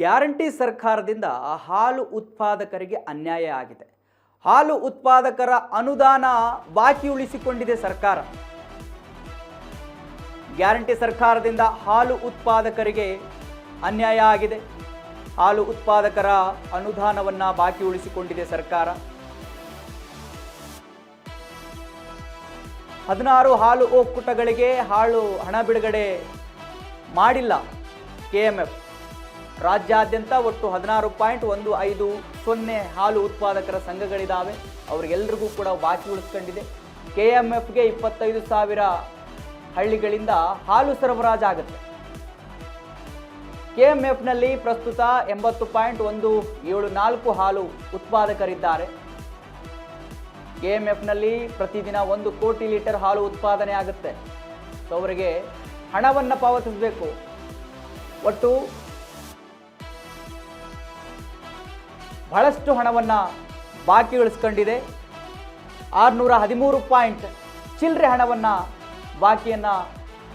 Guarantee ಸರ್ಕಾರದಿಂದ ಹಾಲು ಉತ್ಪಾದಕರಿಗೆ ಅನ್ಯಾಯ ಆಗಿದೆ. ಹಾಲು ಉತ್ಪಾದಕರ ಅನುದಾನ ಬಾಕಿ ಉಳಿಸಿಕೊಂಡಿದೆ ಸರ್ಕಾರ. ಗ್ಯಾರಂಟಿ ಸರ್ಕಾರದಿಂದ ಹಾಲು ಉತ್ಪಾದಕರಿಗೆ ಅನ್ಯಾಯ ಆಗಿದೆ. ಹಾಲು ಉತ್ಪಾದಕರ ಅನುದಾನವನ್ನು ಬಾಕಿ ಉಳಿಸಿಕೊಂಡಿದೆ ಸರ್ಕಾರ. 16 ಹಾಲು ಒಕ್ಕೂಟಗಳಿಗೆ ಹಣ ಬಿಡುಗಡೆ ಮಾಡಿಲ್ಲ ಕೆಎಂಎಫ್. ರಾಜ್ಯಾದ್ಯಂತ ಒಟ್ಟು 16.150 ಹಾಲು ಉತ್ಪಾದಕರ ಸಂಘಗಳಿದ್ದಾವೆ. ಅವರಿಗೆಲ್ಲರಿಗೂ ಕೂಡ ಬಾಕಿ ಉಳಿಸ್ಕೊಂಡಿದೆ. ಕೆಎಂಎಫ್ಗೆ 25,000 ಹಳ್ಳಿಗಳಿಂದ ಹಾಲು ಸರಬರಾಜಾಗುತ್ತೆ. ಕೆಎಂಎಫ್ನಲ್ಲಿ ಪ್ರಸ್ತುತ 80.174 ಹಾಲು ಉತ್ಪಾದಕರಿದ್ದಾರೆ. ಕೆಎಂಎಫ್ನಲ್ಲಿ ಪ್ರತಿದಿನ 1 ಕೋಟಿ ಲೀಟರ್ ಹಾಲು ಉತ್ಪಾದನೆ ಆಗುತ್ತೆ. ಸೊ ಅವರಿಗೆ ಹಣವನ್ನು ಪಾವತಿಸಬೇಕು. ಒಟ್ಟು ಬಹಳಷ್ಟು ಹಣವನ್ನು ಬಾಕಿ ಉಳಿಸ್ಕೊಂಡಿದೆ. 613 ಚಿಲ್ಲರೆ ಹಣವನ್ನು ಬಾಕಿಯನ್ನು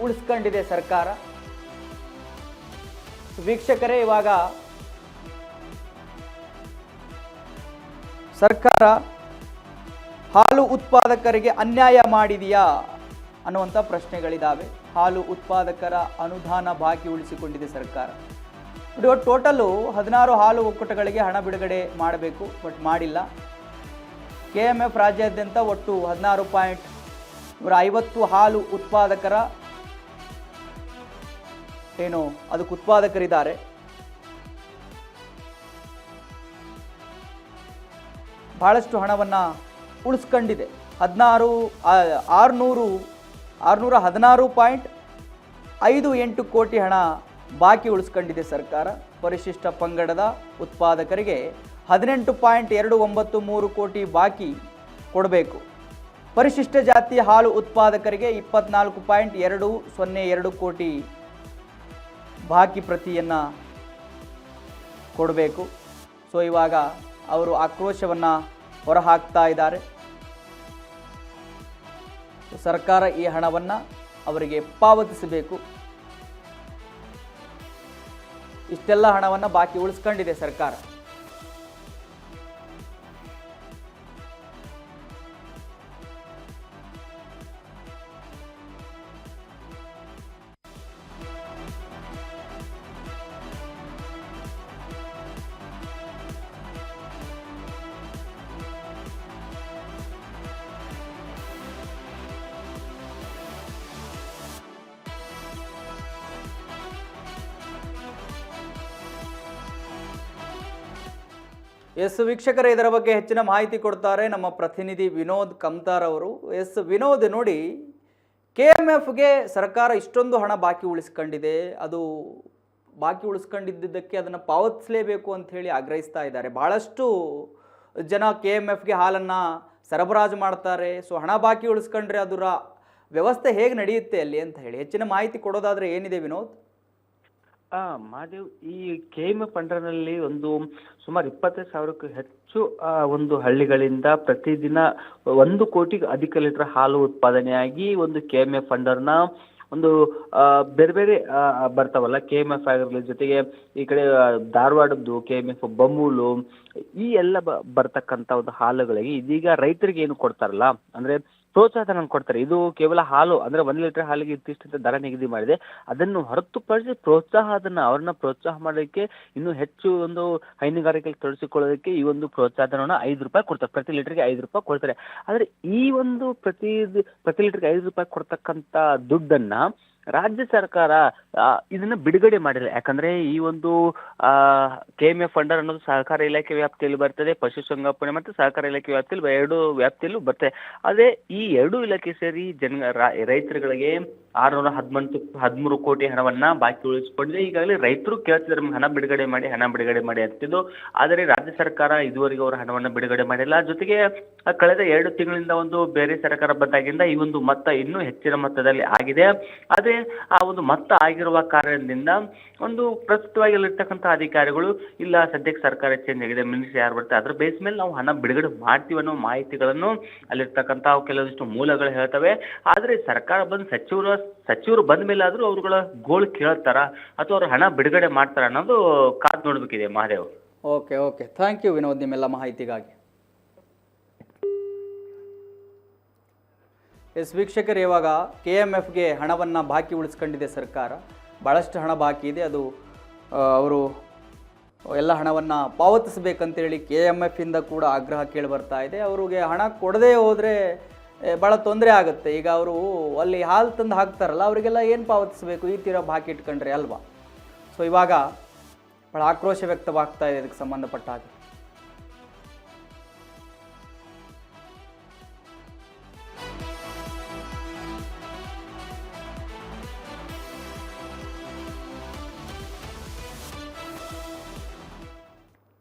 ಉಳಿಸ್ಕೊಂಡಿದೆ ಸರ್ಕಾರ. ವೀಕ್ಷಕರೇ, ಇವಾಗ ಸರ್ಕಾರ ಹಾಲು ಉತ್ಪಾದಕರಿಗೆ ಅನ್ಯಾಯ ಮಾಡಿದೆಯಾ ಅನ್ನುವಂಥ ಪ್ರಶ್ನೆಗಳಿದ್ದಾವೆ. ಹಾಲು ಉತ್ಪಾದಕರ ಅನುದಾನ ಬಾಕಿ ಉಳಿಸಿಕೊಂಡಿದೆ ಸರ್ಕಾರ. ನೋಡಿ, ಟೋಟಲು 16 ಹಾಲು ಒಕ್ಕೂಟಗಳಿಗೆ ಹಣ ಬಿಡುಗಡೆ ಮಾಡಬೇಕು, ಬಟ್ ಮಾಡಿಲ್ಲ. ಕೆಎಂಎಫ್ ರಾಜ್ಯಾದ್ಯಂತ ಒಟ್ಟು 16.150 ಹಾಲು ಉತ್ಪಾದಕರ ಅದಕ್ಕೆ ಉತ್ಪಾದಕರಿದ್ದಾರೆ. ಬಹಳಷ್ಟು ಹಣವನ್ನು ಉಳಿಸ್ಕೊಂಡಿದೆ. 616.58 ಕೋಟಿ ಹಣ ಬಾಕಿ ಉಳಿಸ್ಕೊಂಡಿದೆ ಸರ್ಕಾರ. ಪರಿಶಿಷ್ಟ ಪಂಗಡದ ಉತ್ಪಾದಕರಿಗೆ 18.293 ಕೋಟಿ ಬಾಕಿ ಕೊಡಬೇಕು. ಪರಿಶಿಷ್ಟ ಜಾತಿ ಹಾಲು ಉತ್ಪಾದಕರಿಗೆ 24.202 ಕೋಟಿ ಬಾಕಿ ಪ್ರತಿಯನ್ನು ಕೊಡಬೇಕು. ಸೊ ಇವಾಗ ಅವರು ಆಕ್ರೋಶವನ್ನು ಹೊರಹಾಕ್ತಾ ಇದ್ದಾರೆ. ಸರ್ಕಾರ ಈ ಹಣವನ್ನು ಅವರಿಗೆ ಪಾವತಿಸಬೇಕು. ಇಷ್ಟೆಲ್ಲ ಹಣವನ್ನು ಬಾಕಿ ಉಳಿಸ್ಕೊಂಡಿದೆ ಸರ್ಕಾರ. ವೀಕ್ಷಕರೇ, ಇದರ ಬಗ್ಗೆ ಹೆಚ್ಚಿನ ಮಾಹಿತಿ ಕೊಡ್ತಾರೆ ನಮ್ಮ ಪ್ರತಿನಿಧಿ ವಿನೋದ್ ಕಮ್ತಾರ್ ಅವರು. ವಿನೋದ್, ನೋಡಿ, ಕೆಎಂಎಫ್ಗೆ ಸರ್ಕಾರ ಇಷ್ಟೊಂದು ಹಣ ಬಾಕಿ ಉಳಿಸ್ಕೊಂಡಿದೆ. ಅದು ಬಾಕಿ ಉಳಿಸ್ಕೊಂಡಿದ್ದಕ್ಕೆ ಅದನ್ನು ಪಾವತಿಸಲೇಬೇಕು ಅಂತ ಹೇಳಿ ಆಗ್ರಹಿಸ್ತಾ ಇದ್ದಾರೆ. ಬಹಳಷ್ಟು ಜನ ಕೆಎಂಎಫ್ಗೆ ಹಾಲನ್ನು ಸರಬರಾಜು ಮಾಡ್ತಾರೆ. ಸೊ ಹಣ ಬಾಕಿ ಉಳಿಸ್ಕೊಂಡ್ರೆ ಅದರ ವ್ಯವಸ್ಥೆ ಹೇಗೆ ನಡೆಯುತ್ತೆ ಅಲ್ಲಿ ಅಂತ ಹೇಳಿ ಹೆಚ್ಚಿನ ಮಾಹಿತಿ ಕೊಡೋದಾದ್ರೆ ಏನಿದೆ ವಿನೋದ್? ಮಹಾದೇವ್, ಈ ಕೆಎಂಎಫ್ ಅಂಡರ್ನಲ್ಲಿ ಸುಮಾರು 25,000ಕ್ಕೂ ಹೆಚ್ಚು ಒಂದು ಹಳ್ಳಿಗಳಿಂದ ಪ್ರತಿದಿನ 1 ಕೋಟಿಗೂ ಅಧಿಕ ಲೀಟರ್ ಹಾಲು ಉತ್ಪಾದನೆಯಾಗಿ ಒಂದು ಕೆಎಂಎಫ್ ಅಂಡರ್ನ ಬೇರೆ ಬೇರೆ ಬರ್ತಾವಲ್ಲ, ಕೆಎಂಎಫ್ ಆಗಿರಲಿ, ಜೊತೆಗೆ ಈ ಕಡೆ ಧಾರವಾಡದ್ದು ಕೆಎಂಎಫ್, ಬಮೂಲು, ಈ ಎಲ್ಲ ಬರ್ತಕ್ಕಂಥ ಒಂದು ಹಾಲುಗಳಿಗೆ ಇದೀಗ ರೈತರಿಗೆ ಏನು ಕೊಡ್ತಾರಲ್ಲ, ಅಂದ್ರೆ ಪ್ರೋತ್ಸಾಹಧನ ಕೊಡ್ತಾರೆ. ಇದು ಕೇವಲ ಹಾಲು ಅಂದ್ರೆ 1 ಲೀಟರ್ ಹಾಲಿಗೆ ಇಷ್ಟಿಷ್ಟ ದರ ನಿಗದಿ ಮಾಡಿದೆ. ಅದನ್ನು ಹೊರತುಪಡಿಸಿ ಅವ್ರನ್ನ ಪ್ರೋತ್ಸಾಹ ಮಾಡೋದಕ್ಕೆ ಇನ್ನೂ ಹೆಚ್ಚು ಹೈನುಗಾರಿಕೆ ತೊಡಗಿಸಿಕೊಳ್ಳೋದಕ್ಕೆ ಈ ಒಂದು ಪ್ರೋತ್ಸಾಹಧನವನ್ನು ₹5 ಕೊಡ್ತಾರೆ. ಪ್ರತಿ ಲೀಟರ್ಗೆ ₹5 ಕೊಡ್ತಾರೆ. ಆದ್ರೆ ಈ ಪ್ರತಿ ಲೀಟರ್ಗೆ ₹5 ಕೊಡ್ತಕ್ಕಂಥ ದುಡ್ಡನ್ನ ರಾಜ್ಯ ಸರ್ಕಾರ ಇದನ್ನ ಬಿಡುಗಡೆ ಮಾಡಿಲ್ಲ. ಯಾಕಂದ್ರೆ ಈ ಕೆಎಂಎಫ್ ಅಂಡರ್ ಅನ್ನೋದು ಸಹಕಾರ ಇಲಾಖೆ ವ್ಯಾಪ್ತಿಯಲ್ಲಿ ಬರ್ತದೆ, ಪಶುಸಂಗೋಪನೆ ಮತ್ತು ಸಹಕಾರ ಇಲಾಖೆ ವ್ಯಾಪ್ತಿಯಲ್ಲಿ 2 ವ್ಯಾಪ್ತಿಯಲ್ಲೂ ಬರ್ತದೆ. ಅದೇ ಈ 2 ಇಲಾಖೆ ಸೇರಿ ರೈತರುಗಳಿಗೆ 613 ಕೋಟಿ ಹಣವನ್ನ ಬಾಕಿ ಉಳಿಸಿಕೊಂಡಿದೆ. ಈಗಾಗಲೇ ರೈತರು ಕೇಳ್ತಿದ್ದಾರೆ, ಹಣ ಬಿಡುಗಡೆ ಮಾಡಿ ಅಂತಿದ್ದು. ಆದರೆ ರಾಜ್ಯ ಸರ್ಕಾರ ಇದುವರೆಗೂ ಅವರ ಹಣವನ್ನ ಬಿಡುಗಡೆ ಮಾಡಿಲ್ಲ. ಜೊತೆಗೆ ಕಳೆದ 2 ತಿಂಗಳಿಂದ ಬೇರೆ ಸರ್ಕಾರ ಬಂದಾಗಿಂದ ಈ ಮೊತ್ತ ಇನ್ನೂ ಹೆಚ್ಚಿನ ಮೊತ್ತದಲ್ಲಿ ಆಗಿದೆ. ಆದ್ರೆ ಆ ಮೊತ್ತ ಆಗಿರುವ ಕಾರಣದಿಂದ ಪ್ರಸ್ತುತವಾಗಿ ಅಲ್ಲಿರ್ತಕ್ಕಂಥ ಅಧಿಕಾರಿಗಳು ಇಲ್ಲ, ಸದ್ಯಕ್ಕೆ ಸರ್ಕಾರ ಚೇಂಜ್ ಆಗಿದೆ, ಮಿನಿಸ್ಟ್ರಿ ಯಾರು ಬರ್ತಾರೆ ಅದ್ರ ಬೇಸ್ ಮೇಲೆ ನಾವು ಹಣ ಬಿಡುಗಡೆ ಮಾಡ್ತೀವಿ ಅನ್ನೋ ಮಾಹಿತಿಗಳನ್ನು ಅಲ್ಲಿರ್ತಕ್ಕಂಥ ಕೆಲವೊಂದಿಷ್ಟು ಮೂಲಗಳು ಹೇಳ್ತವೆ. ಆದ್ರೆ ಸರ್ಕಾರ ಬಂದು ಸಚಿವರ ಸಚಿವರು ಬಂದ ಮೇಲೆ ಆದ್ರೂ ಅವ್ರುಗಳ ಗೋಳು ಕೇಳ್ತಾರ ಅಥವಾ ಅವ್ರ ಹಣ ಬಿಡುಗಡೆ ಮಾಡ್ತಾರ ಅನ್ನೋದು ಕಾದ್ ನೋಡ್ಬೇಕಿದೆ Mahadev. Okay okay, thank you Vinod ನಿಮ್ಮೆಲ್ಲ ಮಾಹಿತಿಗಾಗಿ. ಎಸ್ ವೀಕ್ಷಕರು, ಇವಾಗ KMFಗೆ ಹಣವನ್ನು ಬಾಕಿ ಉಳಿಸ್ಕೊಂಡಿದೆ ಸರ್ಕಾರ. ಭಾಳಷ್ಟು ಹಣ ಬಾಕಿ ಇದೆ. ಅದು ಅವರು ಎಲ್ಲ ಹಣವನ್ನು ಪಾವತಿಸಬೇಕಂತೇಳಿ KMF ಇಂದ ಕೂಡ ಆಗ್ರಹ ಕೇಳಿ ಬರ್ತಾ ಇದೆ. ಅವ್ರಿಗೆ ಹಣ ಕೊಡದೇ ಹೋದರೆ ಭಾಳ ತೊಂದರೆ ಆಗುತ್ತೆ. ಈಗ ಅವರು ಅಲ್ಲಿ ಹಾಲು ತಂದು ಹಾಕ್ತಾರಲ್ಲ, ಅವರಿಗೆಲ್ಲ ಏನು ಪಾವತಿಸಬೇಕು ಈ ತೀರ ಬಾಕಿ ಇಟ್ಕೊಂಡ್ರೆ ಅಲ್ವಾ? ಸೊ ಇವಾಗ ಭಾಳ ಆಕ್ರೋಶ ವ್ಯಕ್ತವಾಗ್ತಾ ಇದೆ ಇದಕ್ಕೆ ಸಂಬಂಧಪಟ್ಟ ಹಾಗೆ.